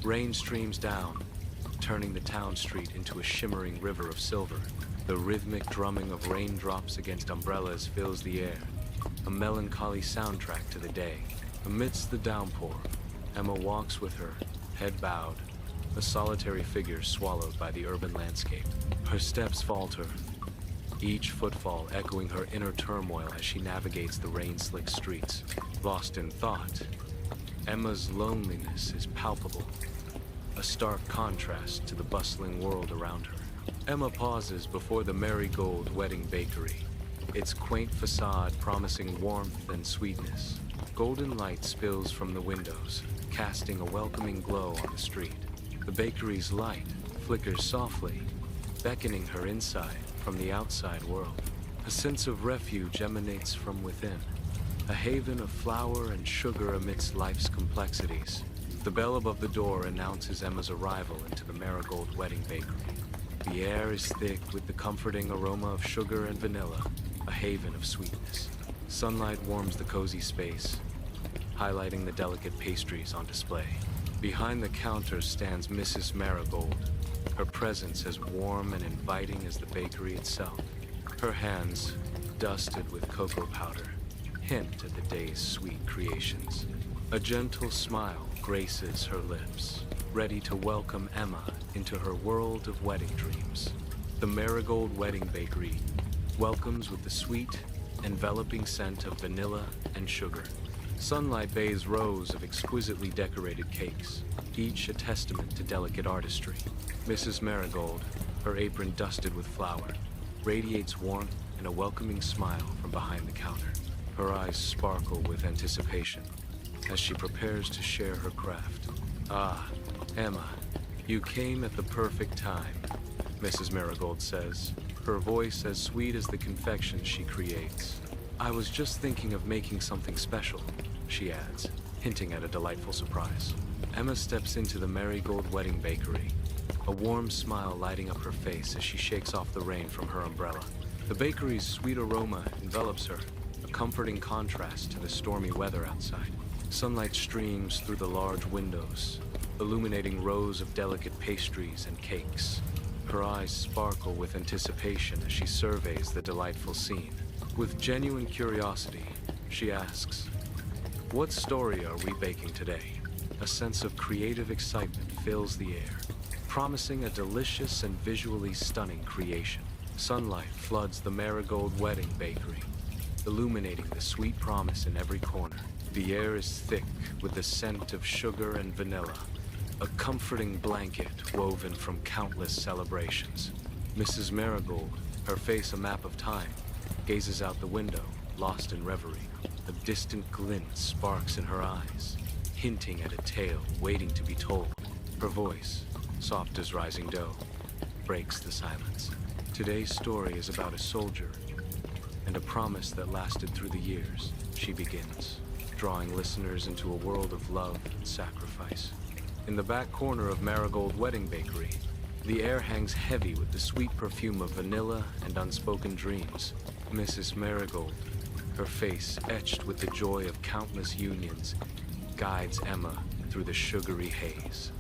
Rain streams down, turning the town street into a shimmering river of silver. The rhythmic drumming of raindrops against umbrellas fills the air, a melancholy soundtrack to the day. Amidst the downpour, Emma walks with her head bowed, a solitary figure swallowed by the urban landscape. Her steps falter, each footfall echoing her inner turmoil as she navigates the rain-slick streets. Lost in thought, Emma's loneliness is palpable, a stark contrast to the bustling world around her. Emma pauses before the Marigold Wedding Bakery, its quaint facade promising warmth and sweetness. Golden light spills from the windows, casting a welcoming glow on the street. The bakery's light flickers softly, beckoning her inside from the outside world. A sense of refuge emanates from within, a haven of flour and sugar amidst life's complexities. The bell above the door announces Emma's arrival into the Marigold Wedding Bakery. The air is thick with the comforting aroma of sugar and vanilla, a haven of sweetness. Sunlight warms the cozy space, highlighting the delicate pastries on display. Behind the counter stands Mrs. Marigold, her presence as warm and inviting as the bakery itself. Her hands, dusted with cocoa powder, hint at the day's sweet creations. A gentle smile graces her lips, ready to welcome Emma into her world of wedding dreams. The Marigold Wedding Bakery welcomes with the sweet, enveloping scent of vanilla and sugar. Sunlight bathes rows of exquisitely decorated cakes, each a testament to delicate artistry. Mrs. Marigold, her apron dusted with flour, radiates warmth and a welcoming smile from behind the counter. Her eyes sparkle with anticipation as she prepares to share her craft. "Ah, Emma, you came at the perfect time," Mrs. Marigold says, her voice as sweet as the confection she creates. "I was just thinking of making something special," she adds, hinting at a delightful surprise. Emma steps into the Marigold Wedding Bakery, a warm smile lighting up her face as she shakes off the rain from her umbrella. The bakery's sweet aroma envelops her, a comforting contrast to the stormy weather outside. Sunlight streams through the large windows, illuminating rows of delicate pastries and cakes. Her eyes sparkle with anticipation as she surveys the delightful scene. With genuine curiosity, she asks, "What story are we baking today?" A sense of creative excitement fills the air, promising a delicious and visually stunning creation. Sunlight floods the Marigold Wedding Bakery, illuminating the sweet promise in every corner. The air is thick with the scent of sugar and vanilla, a comforting blanket woven from countless celebrations. Mrs. Marigold, her face a map of time, gazes out the window, lost in reverie. A distant glint sparks in her eyes, hinting at a tale waiting to be told. Her voice, soft as rising dough, breaks the silence. Today's story is about a soldier and a promise that lasted through the years. She begins, drawing listeners into a world of love and sacrifice. In the back corner of Marigold Wedding Bakery, the air hangs heavy with the sweet perfume of vanilla and unspoken dreams. Mrs. Marigold, her face etched with the joy of countless unions, guides Emma through the sugary haze.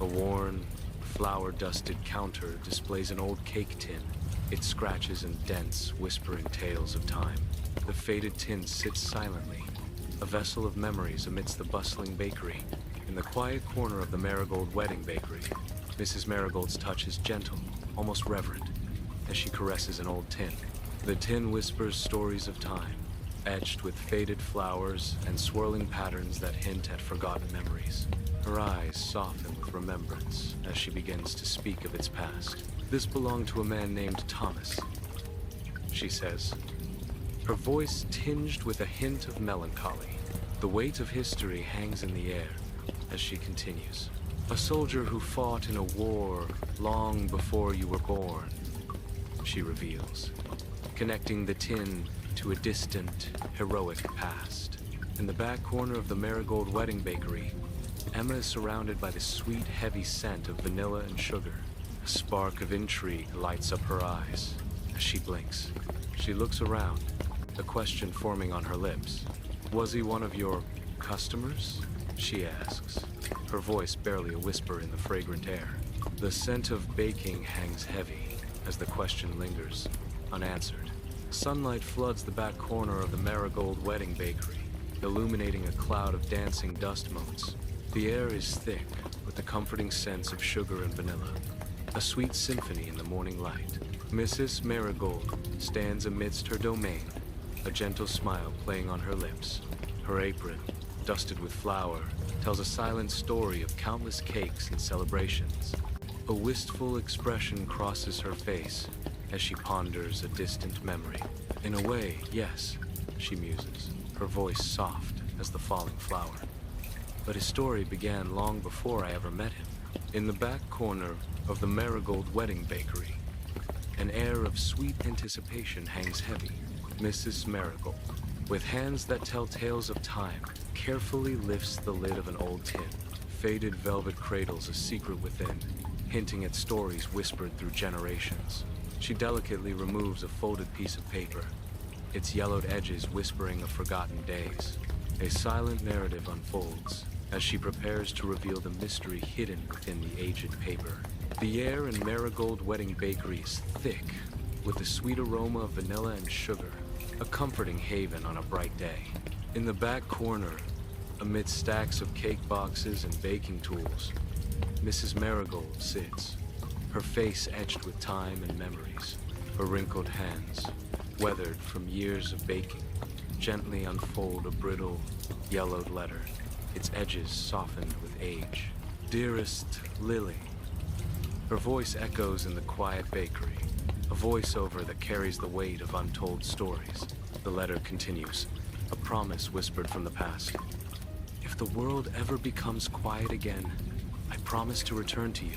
A worn, flour-dusted counter displays an old cake tin, its scratches and dents whispering tales of time. The faded tin sits silently, a vessel of memories amidst the bustling bakery. In the quiet corner of the Marigold Wedding Bakery, Mrs. Marigold's touch is gentle, almost reverent, as she caresses an old tin. The tin whispers stories of time, etched with faded flowers and swirling patterns that hint at forgotten memories. Her eyes soften with remembrance as she begins to speak of its past. "This belonged to a man named Thomas," she says, her voice tinged with a hint of melancholy. The weight of history hangs in the air as she continues. "A soldier who fought in a war long before you were born," she reveals, connecting the tin to a distant, heroic past. In the back corner of the Marigold Wedding Bakery, Emma is surrounded by the sweet, heavy scent of vanilla and sugar. A spark of intrigue lights up her eyes as she blinks. She looks around, a question forming on her lips. "Was he one of your customers?" she asks, her voice barely a whisper in the fragrant air. The scent of baking hangs heavy as the question lingers, unanswered. Sunlight floods the back corner of the Marigold Wedding Bakery, illuminating a cloud of dancing dust motes. The air is thick with the comforting sense of sugar and vanilla, a sweet symphony in the morning light. Mrs. Marigold stands amidst her domain, a gentle smile playing on her lips. Her apron, dusted with flour, tells a silent story of countless cakes and celebrations. A wistful expression crosses her face as she ponders a distant memory. In a way, yes, she muses, her voice soft as the falling flower. But his story began long before I ever met him. In the back corner of the Marigold Wedding Bakery, an air of sweet anticipation hangs heavy. Mrs. Marigold, with hands that tell tales of time, carefully lifts the lid of an old tin. Faded velvet cradles a secret within, hinting at stories whispered through generations. She delicately removes a folded piece of paper, its yellowed edges whispering of forgotten days. A silent narrative unfolds as she prepares to reveal the mystery hidden within the aged paper. The air in Marigold Wedding Bakery is thick with the sweet aroma of vanilla and sugar, a comforting haven on a bright day. In the back corner, amidst stacks of cake boxes and baking tools, Mrs. Marigold sits, her face etched with time and memories. Her wrinkled hands, weathered from years of baking, gently unfold a brittle, yellowed letter, its edges softened with age. Dearest Lily. Her voice echoes in the quiet bakery, a voiceover that carries the weight of untold stories. The letter continues, a promise whispered from the past. If the world ever becomes quiet again, I promise to return to you.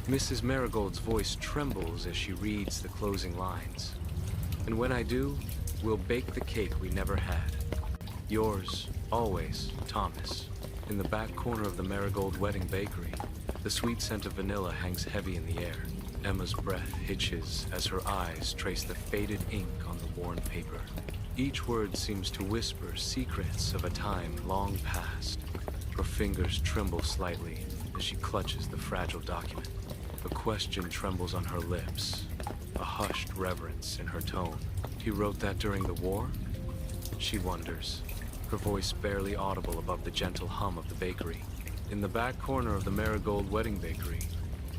Mrs. Marigold's voice trembles as she reads the closing lines. And when I do, we'll bake the cake we never had. Yours, always, Thomas. In the back corner of the Marigold Wedding Bakery, the sweet scent of vanilla hangs heavy in the air. Emma's breath hitches as her eyes trace the faded ink on the worn paper. Each word seems to whisper secrets of a time long past. Her fingers tremble slightly as she clutches the fragile document. A question trembles on her lips, a hushed reverence in her tone. He wrote that during the war? She wonders, her voice barely audible above the gentle hum of the bakery. In the back corner of the Marigold Wedding Bakery,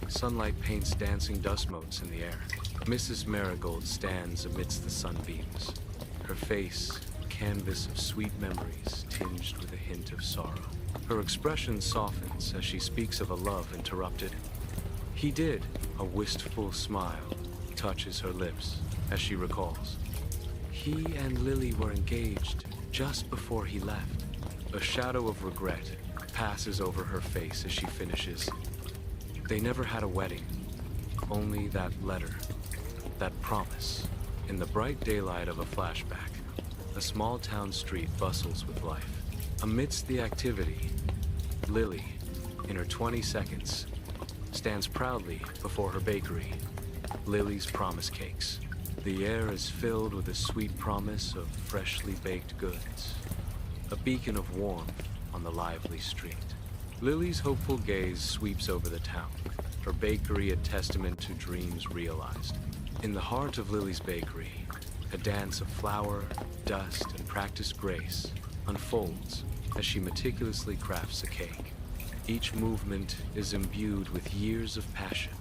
sunlight paints dancing dust motes in the air. Mrs. Marigold stands amidst the sunbeams, her face a canvas of sweet memories tinged with a hint of sorrow. Her expression softens as she speaks of a love interrupted. He did. A wistful smile touches her lips as she recalls. He and Lily were engaged just before he left. A shadow of regret passes over her face as she finishes. They never had a wedding, only that letter, that promise. In the bright daylight of a flashback, a small town street bustles with life. Amidst the activity, Lily, in her 20 seconds, stands proudly before her bakery, Lily's Promise Cakes. The air is filled with the sweet promise of freshly baked goods, a beacon of warmth on the lively street. Lily's hopeful gaze sweeps over the town, her bakery a testament to dreams realized. In the heart of Lily's bakery, a dance of flour, dust, and practiced grace unfolds as she meticulously crafts a cake. Each movement is imbued with years of passion,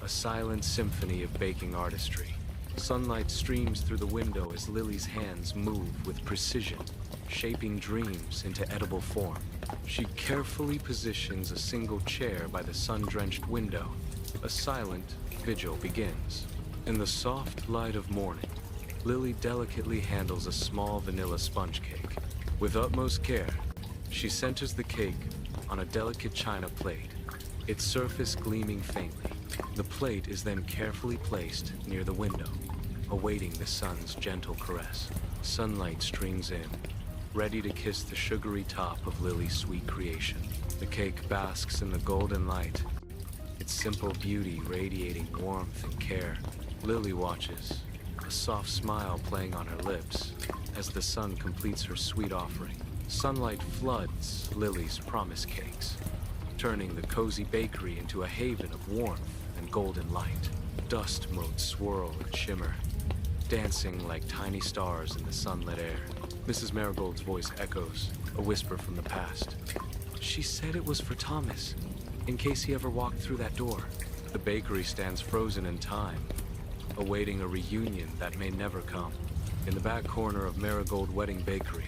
a silent symphony of baking artistry. Sunlight streams through the window as Lily's hands move with precision, shaping dreams into edible form. She carefully positions a single chair by the sun-drenched window. A silent vigil begins. In the soft light of morning, Lily delicately handles a small vanilla sponge cake. With utmost care, she centers the cake on a delicate china plate, its surface gleaming faintly. The plate is then carefully placed near the window, awaiting the sun's gentle caress. Sunlight streams in, ready to kiss the sugary top of Lily's sweet creation. The cake basks in the golden light, its simple beauty radiating warmth and care. Lily watches, a soft smile playing on her lips, as the sun completes her sweet offering. Sunlight floods Lily's Promise Cakes, turning the cozy bakery into a haven of warmth and golden light. Dust motes swirl and shimmer, dancing like tiny stars in the sunlit air. Mrs. Marigold's voice echoes, a whisper from the past. She said it was for Thomas, in case he ever walked through that door. The bakery stands frozen in time, awaiting a reunion that may never come. In the back corner of Marigold Wedding Bakery,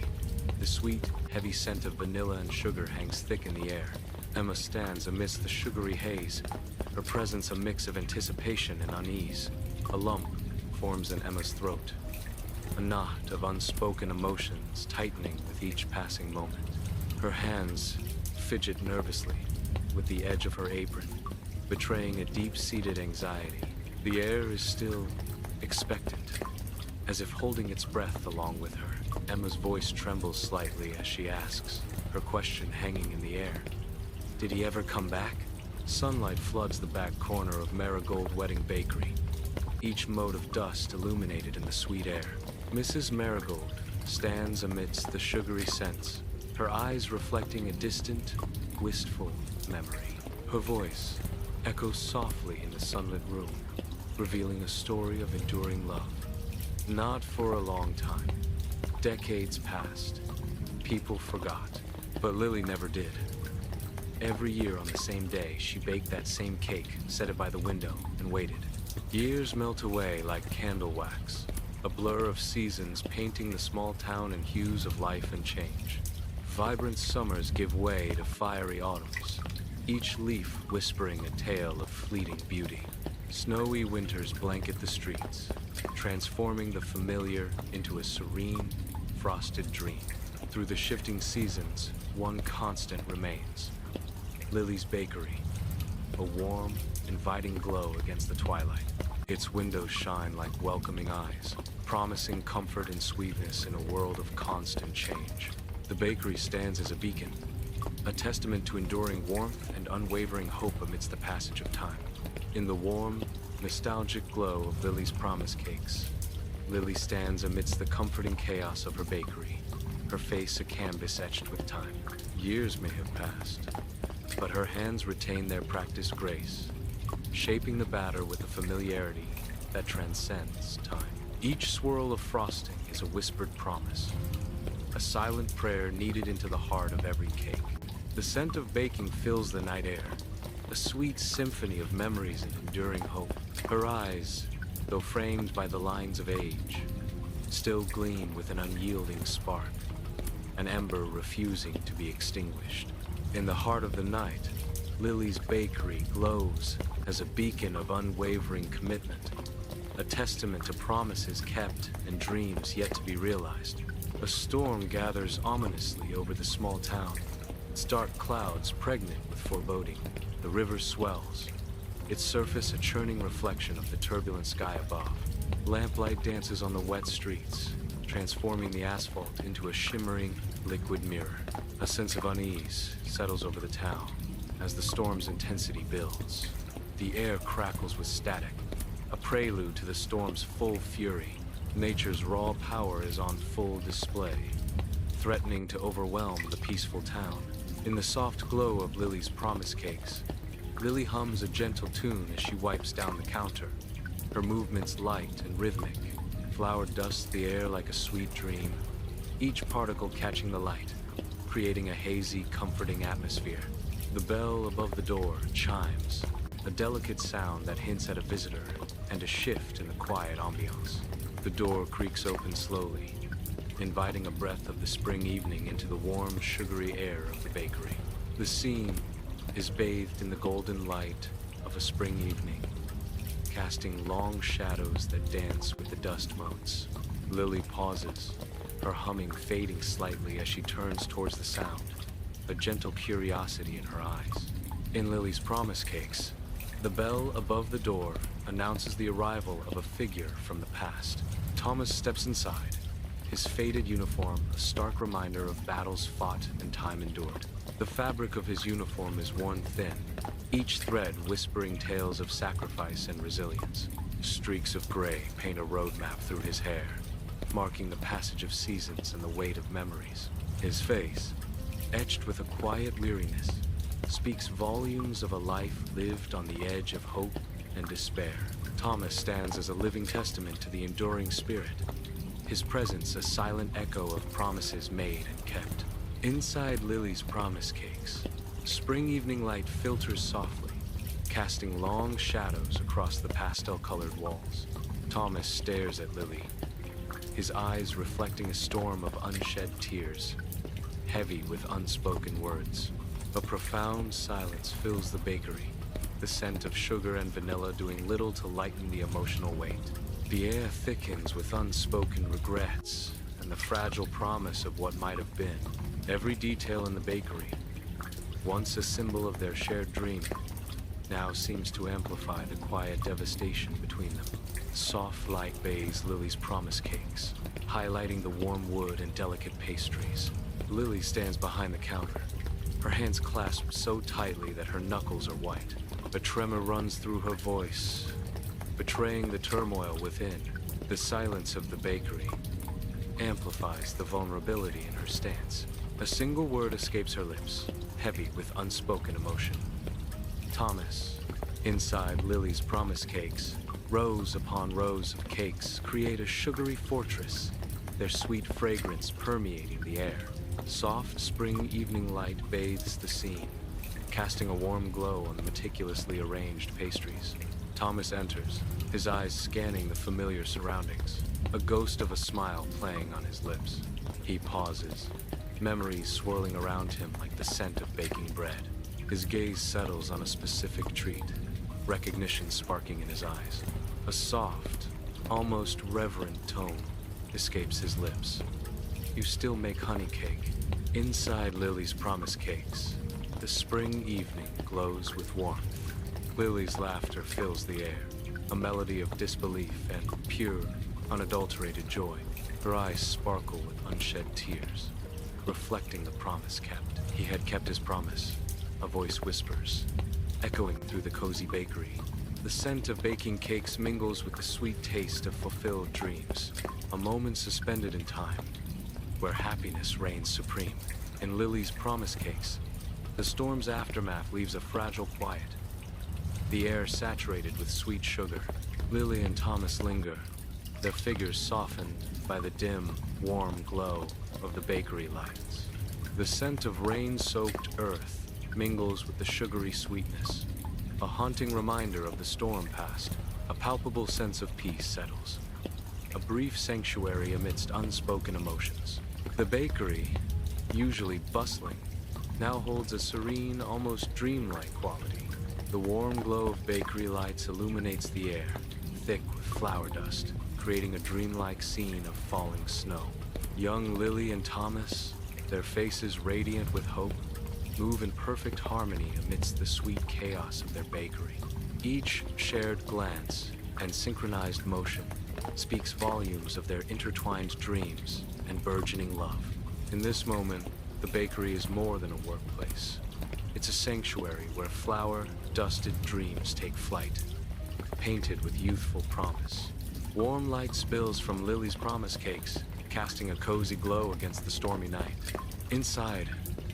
the sweet, heavy scent of vanilla and sugar hangs thick in the air. Emma stands amidst the sugary haze, her presence a mix of anticipation and unease. A lump forms in Emma's throat, a knot of unspoken emotions tightening with each passing moment. Her hands fidget nervously with the edge of her apron, betraying a deep-seated anxiety. The air is still expectant, as if holding its breath along with her. Emma's voice trembles slightly as she asks, her question hanging in the air. Did he ever come back? Sunlight floods the back corner of Marigold Wedding Bakery, each mote of dust illuminated in the sweet air. Mrs. Marigold stands amidst the sugary scents, her eyes reflecting a distant, wistful memory. Her voice echoes softly in the sunlit room, revealing a story of enduring love. Not for a long time. Decades passed. People forgot. But Lily never did. Every year on the same day, she baked that same cake, set it by the window, and waited. Years melt away like candle wax, a blur of seasons painting the small town in hues of life and change. Vibrant summers give way to fiery autumns, each leaf whispering a tale of fleeting beauty. Snowy winters blanket the streets, transforming the familiar into a serene, frosted dream. Through the shifting seasons, one constant remains. Lily's Bakery, a warm, inviting glow against the twilight. Its windows shine like welcoming eyes, promising comfort and sweetness in a world of constant change. The bakery stands as a beacon, a testament to enduring warmth and unwavering hope amidst the passage of time. In the warm, nostalgic glow of Lily's promise cakes, Lily stands amidst the comforting chaos of her bakery, her face a canvas etched with time. Years may have passed, but her hands retain their practiced grace, shaping the batter with a familiarity that transcends time. Each swirl of frosting is a whispered promise, a silent prayer kneaded into the heart of every cake. The scent of baking fills the night air, a sweet symphony of memories and enduring hope. Her eyes, though framed by the lines of age, still gleam with an unyielding spark, an ember refusing to be extinguished. In the heart of the night, Lily's Bakery glows as a beacon of unwavering commitment, a testament to promises kept and dreams yet to be realized. A storm gathers ominously over the small town, its dark clouds pregnant with foreboding. The river swells, its surface a churning reflection of the turbulent sky above. Lamplight dances on the wet streets, transforming the asphalt into a shimmering, liquid mirror. A sense of unease settles over the town as the storm's intensity builds. The air crackles with static, a prelude to the storm's full fury. Nature's raw power is on full display, threatening to overwhelm the peaceful town. In the soft glow of Lily's promise cakes, Lily hums a gentle tune as she wipes down the counter, her movements light and rhythmic. Flour dusts the air like a sweet dream, each particle catching the light, creating a hazy, comforting atmosphere. The bell above the door chimes, a delicate sound that hints at a visitor and a shift in the quiet ambiance. The door creaks open slowly, inviting a breath of the spring evening into the warm, sugary air of the bakery. The scene is bathed in the golden light of a spring evening, casting long shadows that dance with the dust motes. Lily pauses, her humming fading slightly as she turns towards the sound, a gentle curiosity in her eyes. In Lily's promise cakes, the bell above the door announces the arrival of a figure from the past. Thomas steps inside, his faded uniform a stark reminder of battles fought and time endured. The fabric of his uniform is worn thin, each thread whispering tales of sacrifice and resilience. Streaks of gray paint a roadmap through his hair, marking the passage of seasons and the weight of memories. His face, etched with a quiet weariness, speaks volumes of a life lived on the edge of hope and despair. Thomas stands as a living testament to the enduring spirit, his presence a silent echo of promises made and kept. Inside Lily's promise cakes, spring evening light filters softly, casting long shadows across the pastel-colored walls. Thomas stares at Lily, his eyes reflecting a storm of unshed tears, heavy with unspoken words. A profound silence fills the bakery, the scent of sugar and vanilla doing little to lighten the emotional weight. The air thickens with unspoken regrets and the fragile promise of what might have been. Every detail in the bakery, once a symbol of their shared dream, now seems to amplify the quiet devastation between them. Soft light bathes Lily's promise cakes, highlighting the warm wood and delicate pastries. Lily stands behind the counter, her hands clasped so tightly that her knuckles are white. A tremor runs through her voice, betraying the turmoil within. The silence of the bakery amplifies the vulnerability in her stance. A single word escapes her lips, heavy with unspoken emotion. Thomas. Inside Lily's promise cakes, rows upon rows of cakes create a sugary fortress, their sweet fragrance permeating the air. Soft spring evening light bathes the scene, casting a warm glow on the meticulously arranged pastries. Thomas enters, his eyes scanning the familiar surroundings, a ghost of a smile playing on his lips. He pauses, memories swirling around him like the scent of baking bread. His gaze settles on a specific treat, recognition sparking in his eyes. A soft, almost reverent tone escapes his lips. You still make honey cake. Inside Lily's promise cakes, the spring evening glows with warmth. Lily's laughter fills the air, a melody of disbelief and pure, unadulterated joy. Her eyes sparkle with unshed tears, reflecting the promise kept. He had kept his promise, a voice whispers, echoing through the cozy bakery. The scent of baking cakes mingles with the sweet taste of fulfilled dreams, a moment suspended in time, where happiness reigns supreme. In Lily's promise cakes, the storm's aftermath leaves a fragile quiet, the air saturated with sweet sugar. Lily and Thomas linger, their figures softened by the dim, warm glow of the bakery lights. The scent of rain-soaked earth mingles with the sugary sweetness, a haunting reminder of the storm past. A palpable sense of peace settles, a brief sanctuary amidst unspoken emotions. The bakery, usually bustling, now holds a serene, almost dreamlike quality. The warm glow of bakery lights illuminates the air, thick with flour dust, creating a dreamlike scene of falling snow. Young Lily and Thomas, their faces radiant with hope, move in perfect harmony amidst the sweet chaos of their bakery. Each shared glance and synchronized motion speaks volumes of their intertwined dreams and burgeoning love. In this moment, the bakery is more than a workplace. It's a sanctuary where flour-dusted dreams take flight, painted with youthful promise. Warm light spills from Lily's promise cakes, casting a cozy glow against the stormy night. Inside,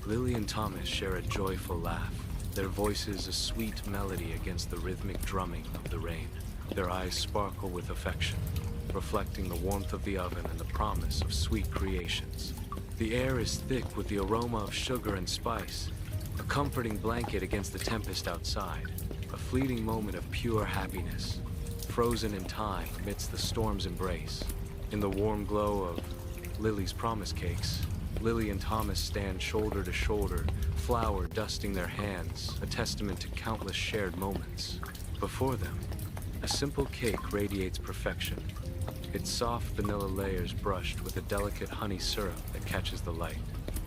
Lily and Thomas share a joyful laugh, their voices a sweet melody against the rhythmic drumming of the rain. Their eyes sparkle with affection, reflecting the warmth of the oven and the promise of sweet creations. The air is thick with the aroma of sugar and spice, a comforting blanket against the tempest outside, a fleeting moment of pure happiness, frozen in time amidst the storm's embrace. In the warm glow of Lily's promise cakes, Lily and Thomas stand shoulder to shoulder, flour dusting their hands, a testament to countless shared moments. Before them, a simple cake radiates perfection, its soft vanilla layers brushed with a delicate honey syrup that catches the light.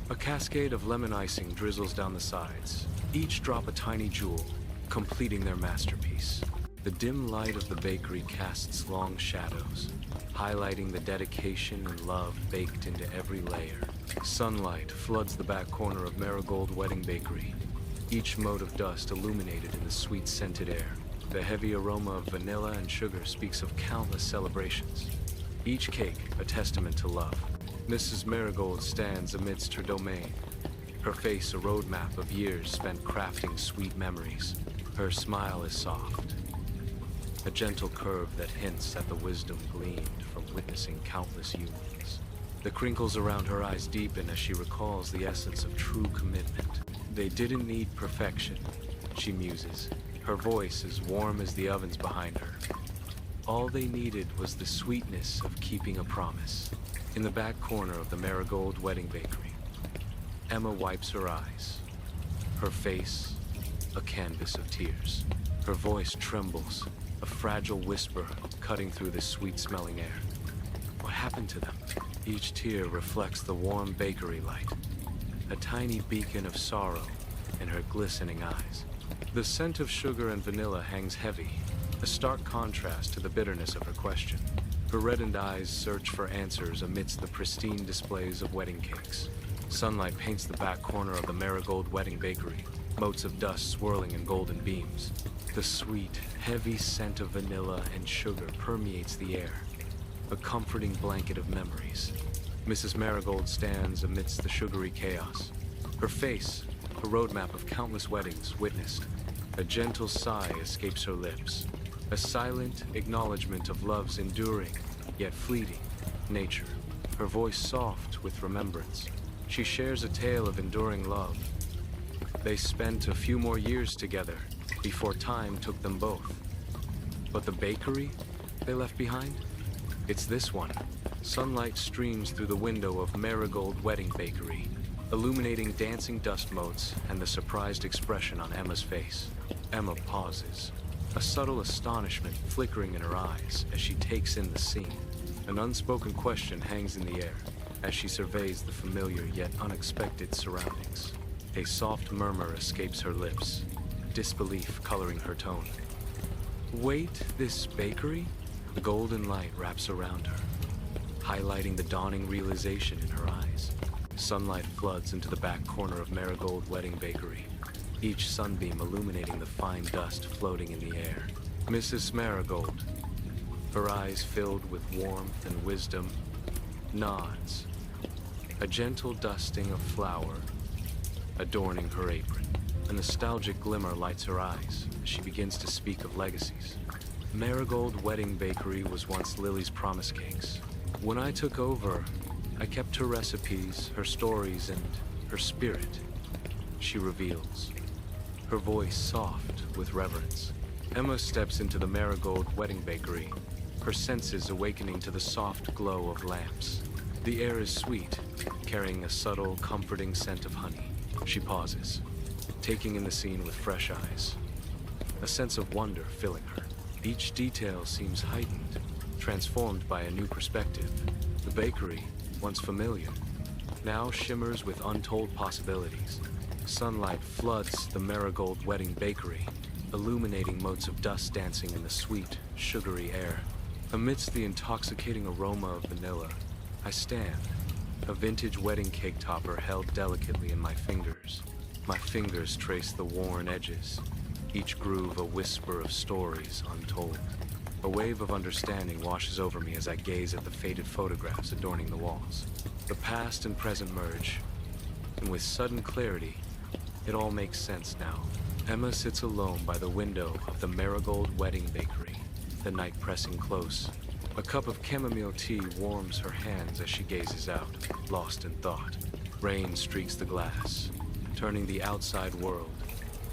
A cascade of lemon icing drizzles down the sides, each drop a tiny jewel, completing their masterpiece. The dim light of the bakery casts long shadows, highlighting the dedication and love baked into every layer. Sunlight floods the back corner of Marigold Wedding Bakery, each mote of dust illuminated in the sweet scented air. The heavy aroma of vanilla and sugar speaks of countless celebrations, each cake a testament to love. Mrs. Marigold stands amidst her domain, her face a roadmap of years spent crafting sweet memories. Her smile is soft, a gentle curve that hints at the wisdom gleaned from witnessing countless unions. The crinkles around her eyes deepen as she recalls the essence of true commitment. They didn't need perfection, she muses, her voice as warm as the ovens behind her. All they needed was the sweetness of keeping a promise. In the back corner of the Marigold Wedding Bakery, Emma wipes her eyes, her face a canvas of tears. Her voice trembles, a fragile whisper cutting through the sweet-smelling air. What happened to them? Each tear reflects the warm bakery light, a tiny beacon of sorrow in her glistening eyes. The scent of sugar and vanilla hangs heavy, a stark contrast to the bitterness of her question. Her reddened eyes search for answers amidst the pristine displays of wedding cakes. Sunlight paints the back corner of the Marigold Wedding Bakery, motes of dust swirling in golden beams. The sweet, heavy scent of vanilla and sugar permeates the air, a comforting blanket of memories. Mrs. Marigold stands amidst the sugary chaos, her face a roadmap of countless weddings witnessed. A gentle sigh escapes her lips, a silent acknowledgement of love's enduring, yet fleeting, nature. Her voice soft with remembrance. She shares a tale of enduring love. They spent a few more years together before time took them both. But the bakery they left behind? It's this one. Sunlight streams through the window of Marigold Wedding Bakery, illuminating dancing dust motes and the surprised expression on Emma's face. Emma pauses, a subtle astonishment flickering in her eyes as she takes in the scene. An unspoken question hangs in the air as she surveys the familiar yet unexpected surroundings. A soft murmur escapes her lips, disbelief coloring her tone. Wait, this bakery? The golden light wraps around her, highlighting the dawning realization in her eyes. Sunlight floods into the back corner of Marigold Wedding Bakery, each sunbeam illuminating the fine dust floating in the air. Mrs. Marigold, her eyes filled with warmth and wisdom, nods, a gentle dusting of flour adorning her apron. A nostalgic glimmer lights her eyes as she begins to speak of legacies. Marigold Wedding Bakery was once Lily's promise cakes. When I took over, I kept her recipes, her stories, and her spirit, she reveals, her voice soft with reverence. Emma steps into the Marigold Wedding Bakery, her senses awakening to the soft glow of lamps. The air is sweet, carrying a subtle, comforting scent of honey. She pauses, taking in the scene with fresh eyes, a sense of wonder filling her. Each detail seems heightened, transformed by a new perspective. The bakery, once familiar, now shimmers with untold possibilities. Sunlight floods the Marigold Wedding Bakery, illuminating motes of dust dancing in the sweet, sugary air. Amidst the intoxicating aroma of vanilla, I stand, a vintage wedding cake topper held delicately in my fingers. My fingers trace the worn edges, each groove a whisper of stories untold. A wave of understanding washes over me as I gaze at the faded photographs adorning the walls. The past and present merge, and with sudden clarity, it all makes sense now. Emma sits alone by the window of the Marigold Wedding Bakery, the night pressing close. A cup of chamomile tea warms her hands as she gazes out, lost in thought. Rain streaks the glass, turning the outside world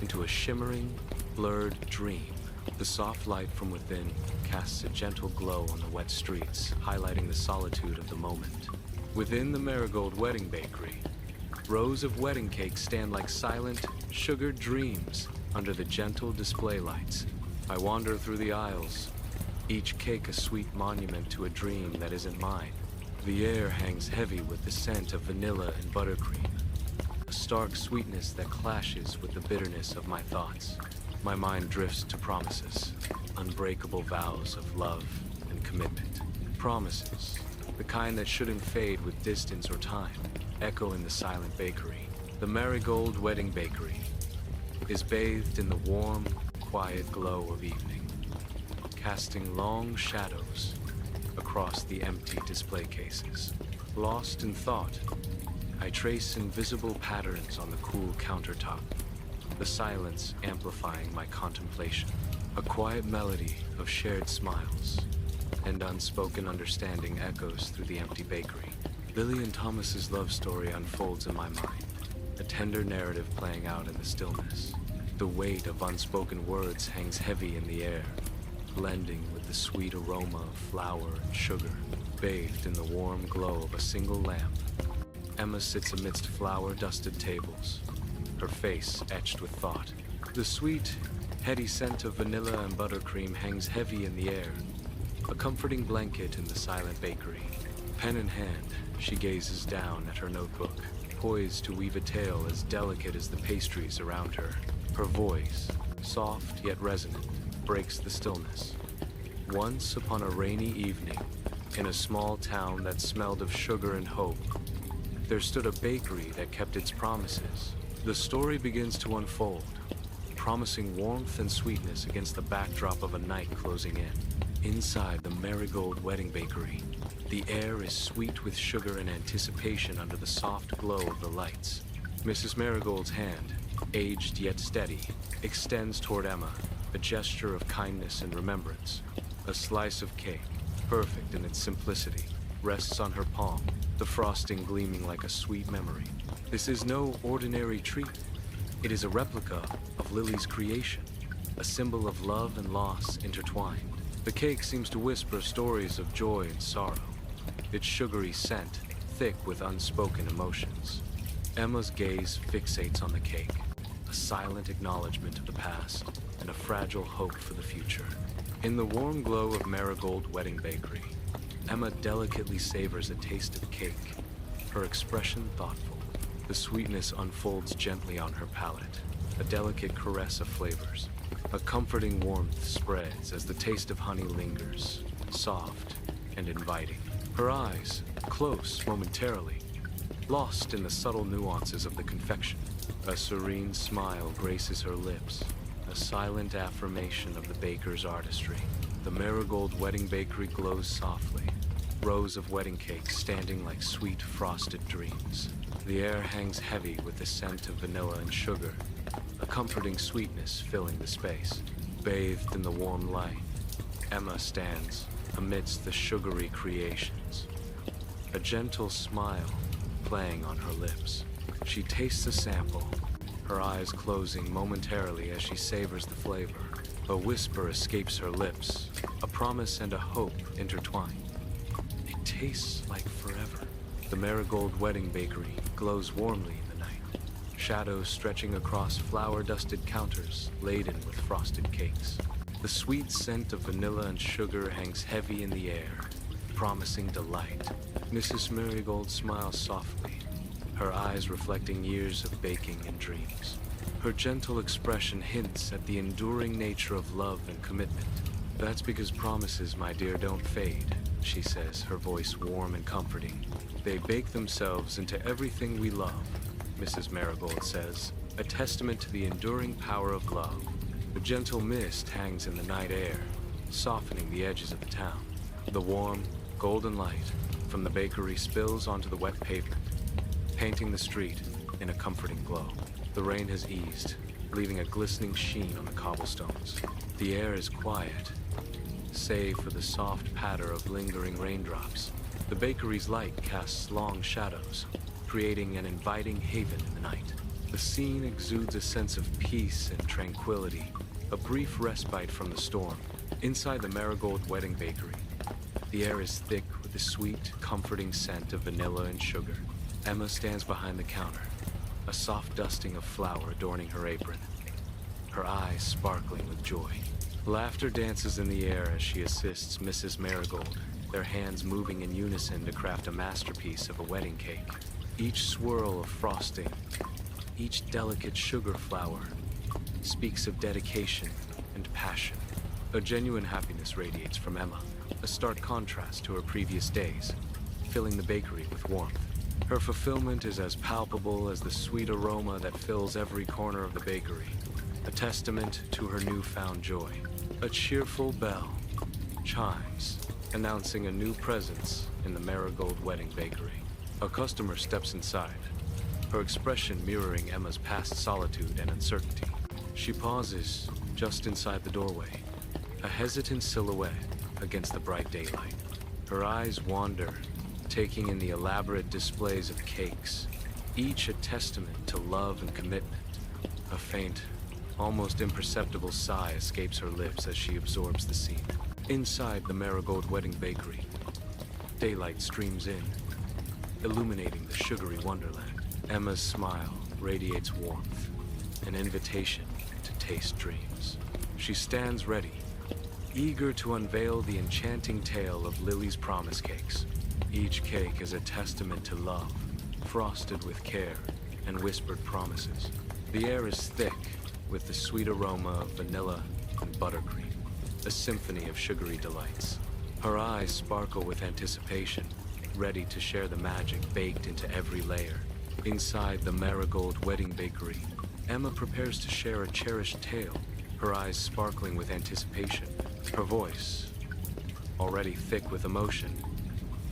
into a shimmering, blurred dream. The soft light from within casts a gentle glow on the wet streets, highlighting the solitude of the moment. Within the Marigold Wedding Bakery, rows of wedding cakes stand like silent, sugared dreams under the gentle display lights. I wander through the aisles, each cake a sweet monument to a dream that isn't mine. The air hangs heavy with the scent of vanilla and buttercream, a stark sweetness that clashes with the bitterness of my thoughts. My mind drifts to promises, unbreakable vows of love and commitment. Promises, the kind that shouldn't fade with distance or time, echo in the silent bakery. The Marigold Wedding Bakery is bathed in the warm, quiet glow of evening, casting long shadows across the empty display cases. Lost in thought, I trace invisible patterns on the cool countertop, the silence amplifying my contemplation. A quiet melody of shared smiles and unspoken understanding echoes through the empty bakery. Lily and Thomas's love story unfolds in my mind, a tender narrative playing out in the stillness. The weight of unspoken words hangs heavy in the air, blending with the sweet aroma of flour and sugar, bathed in the warm glow of a single lamp. Emma sits amidst flour-dusted tables, her face etched with thought. The sweet, heady scent of vanilla and buttercream hangs heavy in the air, a comforting blanket in the silent bakery. Pen in hand, she gazes down at her notebook, poised to weave a tale as delicate as the pastries around her. Her voice, soft yet resonant, breaks the stillness. Once upon a rainy evening, in a small town that smelled of sugar and hope, there stood a bakery that kept its promises. The story begins to unfold, promising warmth and sweetness against the backdrop of a night closing in. Inside the Marigold Wedding Bakery, the air is sweet with sugar and anticipation under the soft glow of the lights. Mrs. Marigold's hand, aged yet steady, extends toward Emma, a gesture of kindness and remembrance. A slice of cake, perfect in its simplicity, rests on her palm, the frosting gleaming like a sweet memory. This is no ordinary treat. It is a replica of Lily's creation, a symbol of love and loss intertwined. The cake seems to whisper stories of joy and sorrow, its sugary scent thick with unspoken emotions. Emma's gaze fixates on the cake, a silent acknowledgement of the past and a fragile hope for the future. In the warm glow of Marigold Wedding Bakery, Emma delicately savors a taste of cake, her expression thoughtful. The sweetness unfolds gently on her palate, a delicate caress of flavors. A comforting warmth spreads as the taste of honey lingers, soft and inviting. Her eyes, close momentarily, lost in the subtle nuances of the confection. A serene smile graces her lips, a silent affirmation of the baker's artistry. The Marigold Wedding Bakery glows softly, rows of wedding cakes standing like sweet frosted dreams. The air hangs heavy with the scent of vanilla and sugar, a comforting sweetness filling the space. Bathed in the warm light, Emma stands amidst the sugary creations, a gentle smile playing on her lips. She tastes a sample, her eyes closing momentarily as she savors the flavor. A whisper escapes her lips, a promise and a hope intertwined. It tastes like forever. The Marigold Wedding Bakery glows warmly in the night, shadows stretching across flour-dusted counters laden with frosted cakes. The sweet scent of vanilla and sugar hangs heavy in the air, promising delight. Mrs. Marigold smiles softly, her eyes reflecting years of baking and dreams. Her gentle expression hints at the enduring nature of love and commitment. That's because promises, my dear, don't fade, she says, her voice warm and comforting. They bake themselves into everything we love, Mrs. Marigold says, a testament to the enduring power of love. The gentle mist hangs in the night air, softening the edges of the town. The warm, golden light from the bakery spills onto the wet pavement, painting the street in a comforting glow. The rain has eased, leaving a glistening sheen on the cobblestones. The air is quiet, save for the soft patter of lingering raindrops. The bakery's light casts long shadows, creating an inviting haven in the night. The scene exudes a sense of peace and tranquility, a brief respite from the storm. Inside the Marigold Wedding Bakery, the air is thick with the sweet, comforting scent of vanilla and sugar. Emma stands behind the counter, a soft dusting of flour adorning her apron, her eyes sparkling with joy. Laughter dances in the air as she assists Mrs. Marigold, their hands moving in unison to craft a masterpiece of a wedding cake. Each swirl of frosting, each delicate sugar flower, speaks of dedication and passion. A genuine happiness radiates from Emma, a stark contrast to her previous days, filling the bakery with warmth. Her fulfillment is as palpable as the sweet aroma that fills every corner of the bakery, a testament to her newfound joy. A cheerful bell chimes, announcing a new presence in the Marigold Wedding Bakery. A customer steps inside, her expression mirroring Emma's past solitude and uncertainty. She pauses just inside the doorway, a hesitant silhouette against the bright daylight. Her eyes wander, taking in the elaborate displays of cakes, each a testament to love and commitment. A faint, almost imperceptible sigh escapes her lips as she absorbs the scene. Inside the Marigold Wedding Bakery, daylight streams in, illuminating the sugary wonderland. Emma's smile radiates warmth, an invitation to taste dreams. She stands ready, eager to unveil the enchanting tale of Lily's promise cakes. Each cake is a testament to love, frosted with care and whispered promises. The air is thick with the sweet aroma of vanilla and buttercream, a symphony of sugary delights. Her eyes sparkle with anticipation, ready to share the magic baked into every layer. Inside the Marigold Wedding Bakery, Emma prepares to share a cherished tale, her eyes sparkling with anticipation. Her voice, already thick with emotion,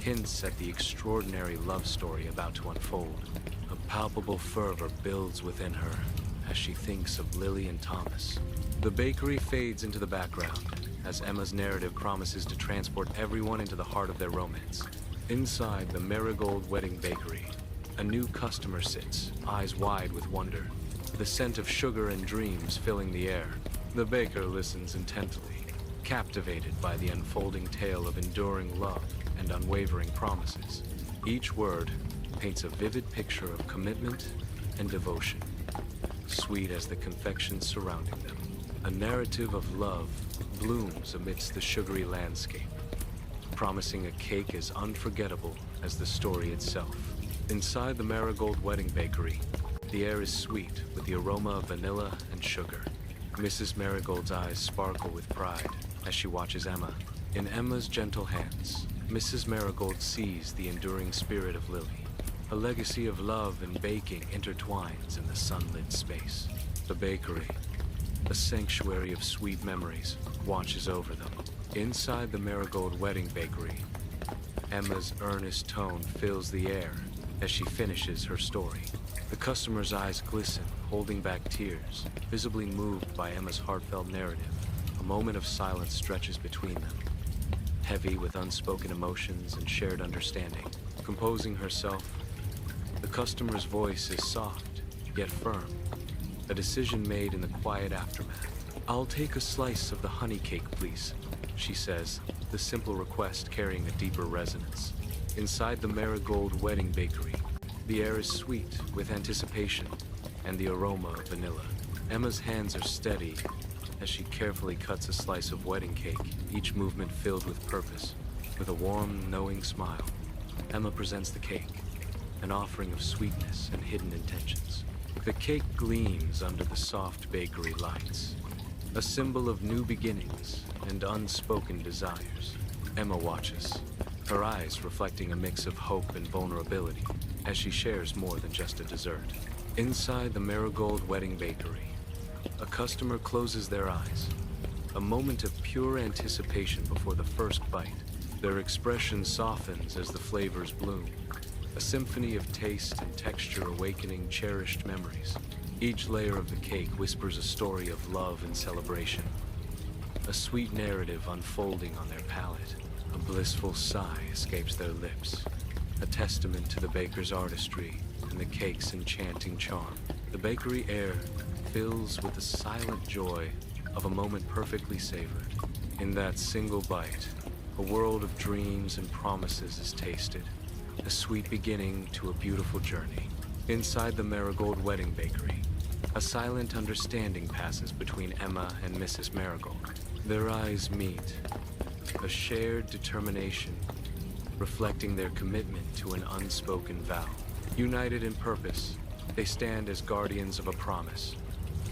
hints at the extraordinary love story about to unfold. A palpable fervor builds within her as she thinks of Lily and Thomas. The bakery fades into the background as Emma's narrative promises to transport everyone into the heart of their romance. Inside the Marigold Wedding Bakery, a new customer sits, eyes wide with wonder, the scent of sugar and dreams filling the air. The baker listens intently, captivated by the unfolding tale of enduring love and unwavering promises. Each word paints a vivid picture of commitment and devotion, sweet as the confections surrounding them. A narrative of love blooms amidst the sugary landscape, promising a cake as unforgettable as the story itself. Inside the Marigold Wedding Bakery, the air is sweet with the aroma of vanilla and sugar. Mrs. Marigold's eyes sparkle with pride as she watches Emma. In Emma's gentle hands, Mrs. Marigold sees the enduring spirit of Lily. A legacy of love and baking intertwines in the sunlit space. The bakery, a sanctuary of sweet memories, watches over them. Inside the Marigold Wedding Bakery, Emma's earnest tone fills the air as she finishes her story. The customer's eyes glisten, holding back tears, visibly moved by Emma's heartfelt narrative. A moment of silence stretches between them, heavy with unspoken emotions and shared understanding. Composing herself, the customer's voice is soft, yet firm, a decision made in the quiet aftermath. "I'll take a slice of the honey cake, please," she says, the simple request carrying a deeper resonance. Inside the Marigold Wedding Bakery, the air is sweet with anticipation and the aroma of vanilla. Emma's hands are steady as she carefully cuts a slice of wedding cake, each movement filled with purpose. With a warm, knowing smile, Emma presents the cake, an offering of sweetness and hidden intentions. The cake gleams under the soft bakery lights, a symbol of new beginnings and unspoken desires. Emma watches, her eyes reflecting a mix of hope and vulnerability as she shares more than just a dessert. Inside the Marigold Wedding Bakery, a customer closes their eyes, a moment of pure anticipation before the first bite. Their expression softens as the flavors bloom, a symphony of taste and texture awakening cherished memories. Each layer of the cake whispers a story of love and celebration, a sweet narrative unfolding on their palate. A blissful sigh escapes their lips, a testament to the baker's artistry and the cake's enchanting charm. The bakery air fills with the silent joy of a moment perfectly savored. In that single bite, a world of dreams and promises is tasted, a sweet beginning to a beautiful journey. Inside the Marigold Wedding Bakery, a silent understanding passes between Emma and Mrs. Marigold. Their eyes meet, a shared determination, reflecting their commitment to an unspoken vow. United in purpose, they stand as guardians of a promise,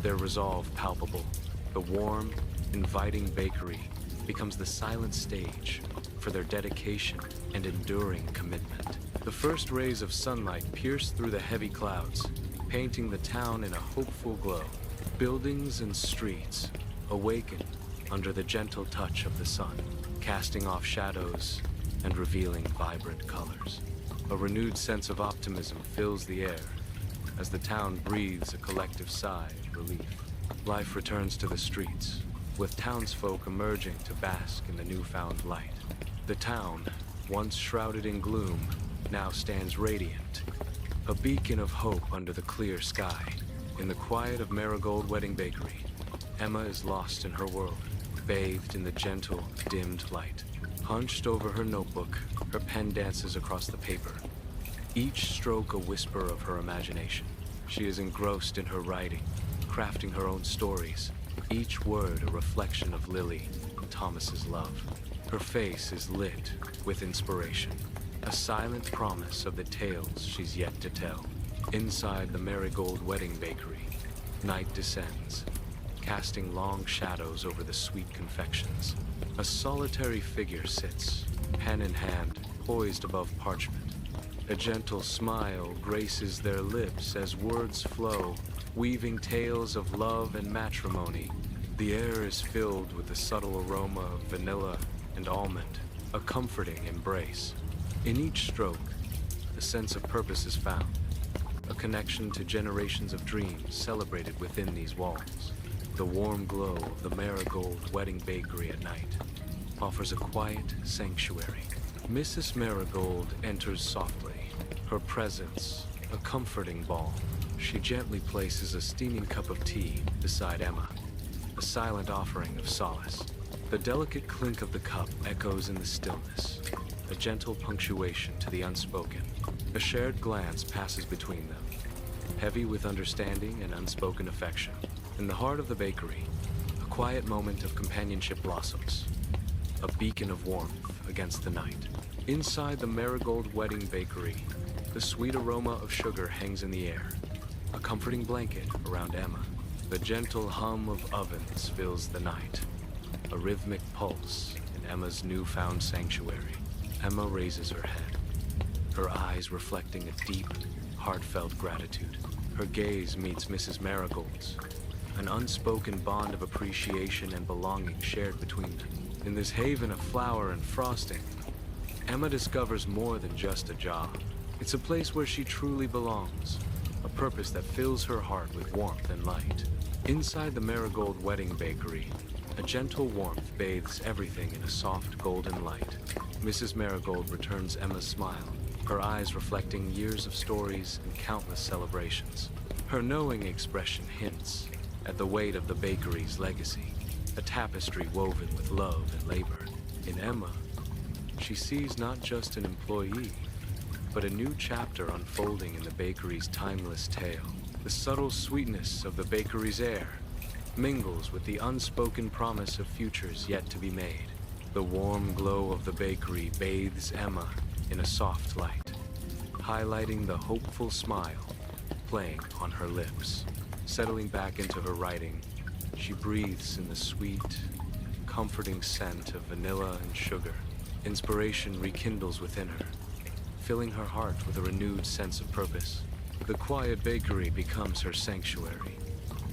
their resolve palpable. The warm, inviting bakery becomes the silent stage for their dedication and enduring commitment. The first rays of sunlight pierce through the heavy clouds, painting the town in a hopeful glow. Buildings and streets awaken under the gentle touch of the sun, casting off shadows and revealing vibrant colors. A renewed sense of optimism fills the air as the town breathes a collective sigh of relief. Life returns to the streets, with townsfolk emerging to bask in the newfound light. The town, once shrouded in gloom, now stands radiant, a beacon of hope under the clear sky. In the quiet of Marigold Wedding Bakery, Emma is lost in her world, bathed in the gentle, dimmed light. Hunched over her notebook, her pen dances across the paper, each stroke a whisper of her imagination. She is engrossed in her writing, crafting her own stories, each word a reflection of Lily and Thomas's love. Her face is lit with inspiration, a silent promise of the tales she's yet to tell. Inside the Marigold Wedding Bakery, night descends, casting long shadows over the sweet confections. A solitary figure sits, pen in hand, poised above parchment. A gentle smile graces their lips as words flow, weaving tales of love and matrimony. The air is filled with the subtle aroma of vanilla and almond, a comforting embrace. In each stroke, a sense of purpose is found, a connection to generations of dreams celebrated within these walls. The warm glow of the Marigold Wedding Bakery at night offers a quiet sanctuary. Mrs. Marigold enters softly, her presence a comforting balm. She gently places a steaming cup of tea beside Emma, a silent offering of solace. The delicate clink of the cup echoes in the stillness, a gentle punctuation to the unspoken. A shared glance passes between them, heavy with understanding and unspoken affection. In the heart of the bakery, a quiet moment of companionship blossoms, a beacon of warmth against the night. Inside the Marigold Wedding Bakery, the sweet aroma of sugar hangs in the air, a comforting blanket around Emma. The gentle hum of ovens fills the night, a rhythmic pulse in Emma's newfound sanctuary. Emma raises her head, her eyes reflecting a deep, heartfelt gratitude. Her gaze meets Mrs. Marigold's, an unspoken bond of appreciation and belonging shared between them. In this haven of flour and frosting, Emma discovers more than just a job. It's a place where she truly belongs, a purpose that fills her heart with warmth and light. Inside the Marigold Wedding Bakery, a gentle warmth bathes everything in a soft golden light. Mrs. Marigold returns Emma's smile, her eyes reflecting years of stories and countless celebrations. Her knowing expression hints at the weight of the bakery's legacy, a tapestry woven with love and labor. In Emma, she sees not just an employee, but a new chapter unfolding in the bakery's timeless tale. The subtle sweetness of the bakery's air mingles with the unspoken promise of futures yet to be made. The warm glow of the bakery bathes Emma in a soft light, highlighting the hopeful smile playing on her lips. Settling back into her writing, she breathes in the sweet, comforting scent of vanilla and sugar. Inspiration rekindles within her, filling her heart with a renewed sense of purpose. The quiet bakery becomes her sanctuary,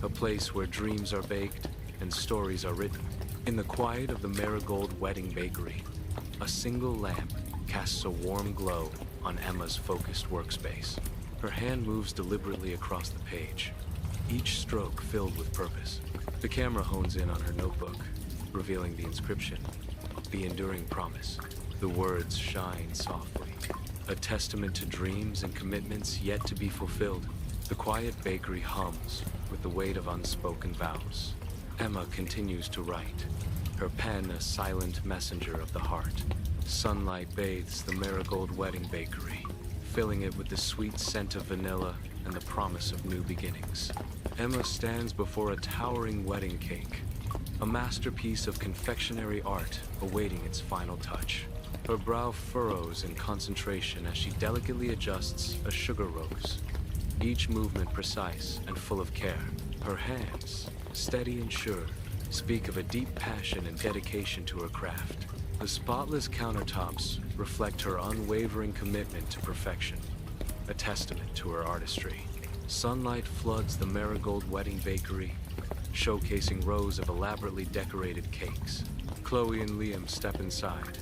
a place where dreams are baked and stories are written. In the quiet of the Marigold Wedding Bakery, a single lamp casts a warm glow on Emma's focused workspace. Her hand moves deliberately across the page, each stroke filled with purpose. The camera hones in on her notebook, revealing the inscription, the enduring promise. The words shine softly, a testament to dreams and commitments yet to be fulfilled. The quiet bakery hums with the weight of unspoken vows. Emma continues to write, her pen a silent messenger of the heart. Sunlight bathes the Marigold Wedding Bakery, filling it with the sweet scent of vanilla and the promise of new beginnings. Emma stands before a towering wedding cake, a masterpiece of confectionery art awaiting its final touch. Her brow furrows in concentration as she delicately adjusts a sugar rose, each movement precise and full of care. Her hands, steady and sure, speak of a deep passion and dedication to her craft. The spotless countertops reflect her unwavering commitment to perfection, a testament to her artistry. Sunlight floods the Marigold Wedding Bakery, showcasing rows of elaborately decorated cakes. Chloe and Liam step inside,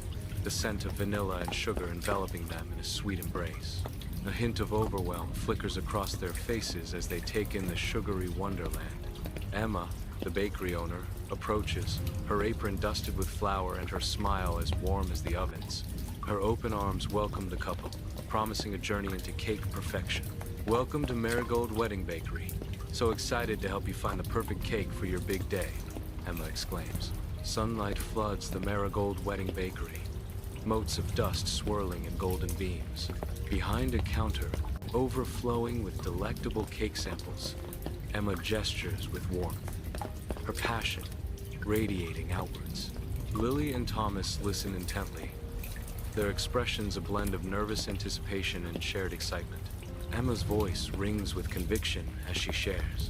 the scent of vanilla and sugar enveloping them in a sweet embrace. A hint of overwhelm flickers across their faces as they take in the sugary wonderland. Emma, the bakery owner, approaches, her apron dusted with flour and her smile as warm as the ovens. Her open arms welcome the couple, promising a journey into cake perfection. Welcome to Marigold Wedding Bakery. So excited to help you find the perfect cake for your big day, Emma exclaims. Sunlight floods the Marigold Wedding Bakery, motes of dust swirling in golden beams. Behind a counter, overflowing with delectable cake samples, Emma gestures with warmth, her passion radiating outwards. Lily and Thomas listen intently, their expressions a blend of nervous anticipation and shared excitement. Emma's voice rings with conviction as she shares.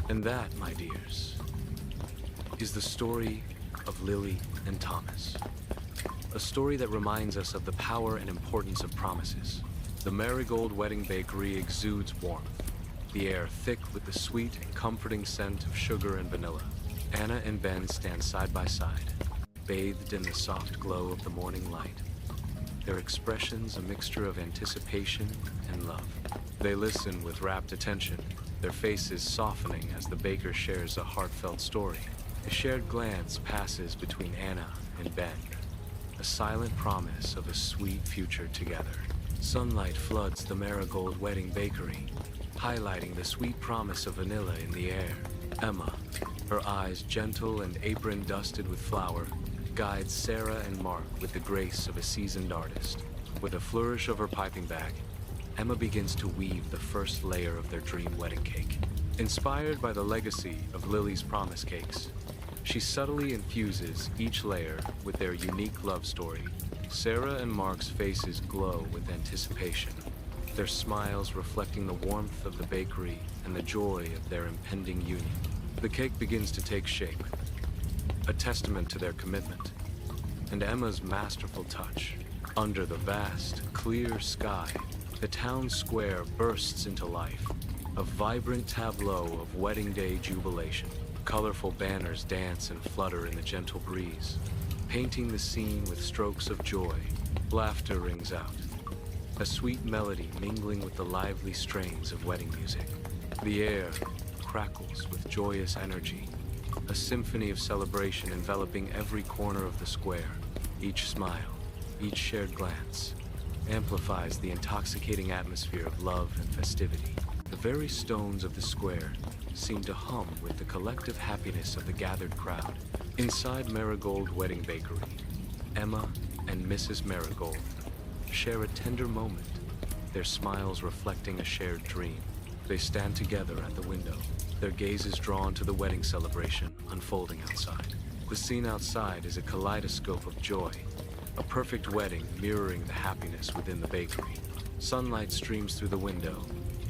And that, my dears, is the story of Lily and Thomas. A story that reminds us of the power and importance of promises. The Marigold Wedding Bakery exudes warmth, the air thick with the sweet, comforting scent of sugar and vanilla. Anna and Ben stand side by side, bathed in the soft glow of the morning light, their expressions a mixture of anticipation and love. They listen with rapt attention, their faces softening as the baker shares a heartfelt story. A shared glance passes between Anna and Ben, a silent promise of a sweet future together. Sunlight floods the Marigold Wedding Bakery, highlighting the sweet promise of vanilla in the air. Emma, her eyes gentle and apron dusted with flour, guides Sarah and Mark with the grace of a seasoned artist. With a flourish of her piping bag, Emma begins to weave the first layer of their dream wedding cake. Inspired by the legacy of Lily's promise cakes, she subtly infuses each layer with their unique love story. Sarah and Mark's faces glow with anticipation, their smiles reflecting the warmth of the bakery and the joy of their impending union. The cake begins to take shape, a testament to their commitment, and Emma's masterful touch. Under the vast, clear sky, the town square bursts into life, a vibrant tableau of wedding day jubilation. Colorful banners dance and flutter in the gentle breeze, painting the scene with strokes of joy. Laughter rings out, a sweet melody mingling with the lively strains of wedding music. The air crackles with joyous energy, a symphony of celebration enveloping every corner of the square. Each smile, each shared glance, amplifies the intoxicating atmosphere of love and festivity. The very stones of the square seem to hum with the collective happiness of the gathered crowd. Inside Marigold Wedding Bakery, Emma and Mrs. Marigold share a tender moment, their smiles reflecting a shared dream. They stand together at the window, their gazes drawn to the wedding celebration unfolding outside. The scene outside is a kaleidoscope of joy, a perfect wedding mirroring the happiness within the bakery. Sunlight streams through the window,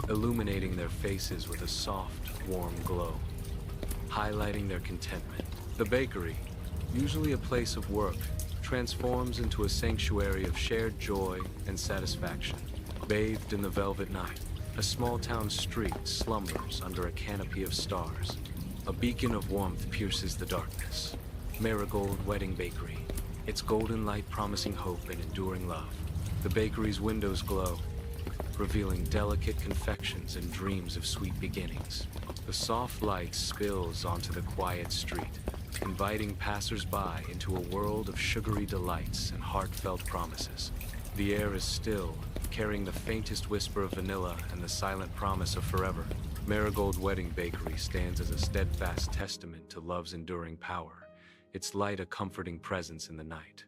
illuminating their faces with a soft, warm glow, highlighting their contentment. The bakery, usually a place of work, transforms into a sanctuary of shared joy and satisfaction. Bathed in the velvet night, a small town street slumbers under a canopy of stars. A beacon of warmth pierces the darkness. Marigold Wedding Bakery, its golden light promising hope and enduring love. The bakery's windows glow, revealing delicate confections and dreams of sweet beginnings. The soft light spills onto the quiet street, inviting passers-by into a world of sugary delights and heartfelt promises. The air is still, carrying the faintest whisper of vanilla and the silent promise of forever. Marigold Wedding Bakery stands as a steadfast testament to love's enduring power, its light a comforting presence in the night.